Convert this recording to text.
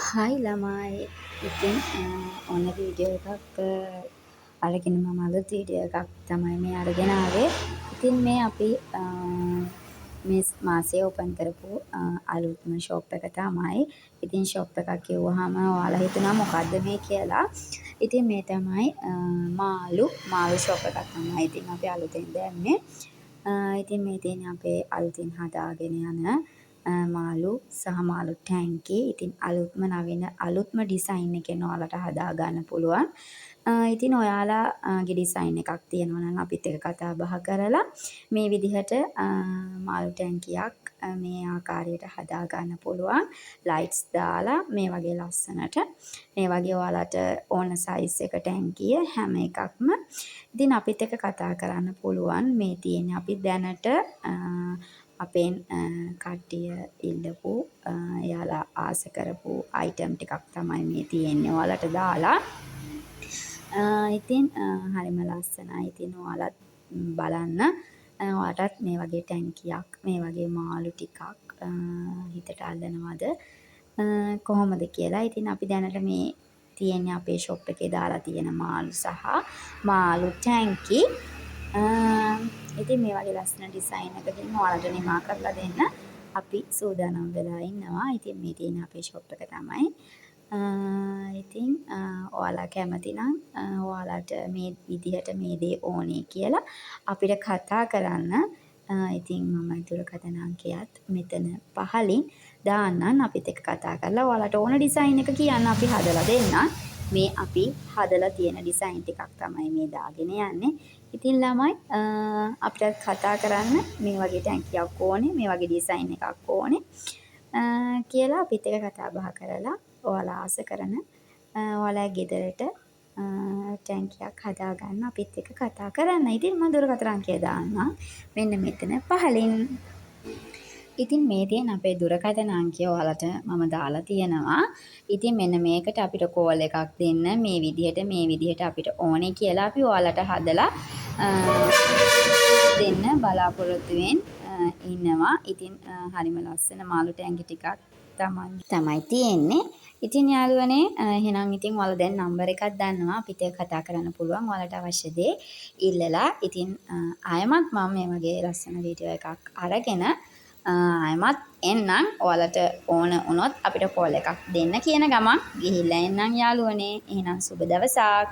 Hi ළමයි. ඉතින් ඔන්න වීඩියෝ එකක් අරගෙන මම අලුත් වීඩියෝ එකක් තමයි මේ අරගෙන ආවේ. ඉතින් මේ අපි මේ මාසේ ඕපන් කරපු අලුත්ම ෂොප් එක තමයි. ඉතින් ෂොප් එකක් කිව්වහම ඔයාලා හිතනවා මොකද්ද මේ කියලා. ඉතින් මේ තමයි මාළු ෂොප් එකක් තමයි ඉතින් අපි අලුතෙන් දැම්මේ. ඉතින් මේ තියෙන්නේ අපේ අලුතින් හදාගෙන යන මාළු සහ මාළු ටැංකි. ඉතින් අලුත්ම ඩිසයින් එකෙන් ඔයාලට හදා ගන්න පුළුවන්. ඉතින් ඔයාලාගේ ඩිසයින් එකක් තියෙනවා නම් අපිත් එක්ක කතා බහ කරලා මේ විදිහට මාළු ටැංකියක් මේ ආකාරයට හදා ගන්න පුළුවන්. ලයිට්ස් දාලා මේ වගේ ලස්සනට මේ වගේ ඔයාලට ඕන සයිස් එක ටැංකිය හැම එකක්ම ඉතින් අපිත් එක්ක කතා කරන්න පුළුවන්. මේ තියෙන්නේ අපි දැනට අපෙන් කට්ටිය ඉල්ලපු එයාලා ආස කරපු අයිටම් ටිකක් තමයි මේ තියෙන්නේ ඔයාලට දාලා. ඉතින් හරිම ලස්සනයි. ඉතින් ඔයාලත් බලන්න. ඔයාලටත් මේ වගේ ටැංකියක් මේ වගේ මාළු ටිකක් හිතට අල්ලනවද කොහොමද කියලා. ඉතින් අපි දැනට මේ තියෙන්නේ අපේ ෂොප් එකේ දාලා තියෙන මාළු සහ මාළු ටැංකි. ඉතින් මේ වගේ ලස්සන ඩිසයින් එකකින් ඔයාලට නිමා කරලා දෙන්න අපි සූදානම් වෙලා ඉන්නවා. ඉතින් මේ තියෙන අපේ ෂොප් එක තමයි. ඉතින් ඔයාලා කැමති නම් ඔයාලට මේ විදිහට මේ දේ ඕනේ කියලා අපිට කතා කරන්න. ඉතින් මම දුරකථන අංකයත් මෙතන පහලින් දාන්නම්. අපිත් එක්ක කතා කරලා ඔයාලට ඕන ඩිසයින් එක කියන්න අපි හදලා දෙන්නම්. මේ අපි හදලා තියෙන ඩිසයින් ටිකක් තමයි මේ දාගෙන යන්නේ. ඉතින් ළමයි අපිට කතා කරන්න මේ වගේ ටැංකියක් ඕනේ, මේ වගේ ඩිසයින් එකක් ඕනේ කියලා අපිත් එක්ක කතා බහ කරලා ඔයාලා ආස කරන ඔයාලා ගෙදරට ටැංකියක් හදාගන්න අපිත් එක්ක කතා කරන්න. ඉතින් මම දුරකථන අංකය දාන්නම් මෙන්න මෙතන පහලින්. ඉතින් මේ තියෙන අපේ දුරකථන අංකය ඔයාලට මම දාලා තියෙනවා. ඉතින් මෙන්න මේකට අපිට කෝල් එකක් දෙන්න මේ විදිහට අපිට ඕනේ කියලා අපි ඔයාලට හදලා දෙන්න බලාපොරොත්තුෙන් ඉන්නවා. ඉතින් හරිම ලස්සන මාළු ටැංකි ටිකක් තමයි තියෙන්නේ. ඉතින් යාළුවනේ එහෙනම් ඉතින් ඔයාලා දැන් නම්බර් එකක් දන්නවා අපිට කතා කරන්න පුළුවන්. ඔයාලට අවශ්‍ය දේ ඉල්ලලා ඉතින් ආයමත් මම මේ වගේ ලස්සන වීඩියෝ එකක් අරගෙන ආයමත් එන්නම්. ඔයාලට ඕන වුණොත් අපිට කෝල් එකක් දෙන්න කියන ගමන් ගිහිල්ලා එන්නම් යාළුවනේ. එහෙනම් සුබ දවසක්.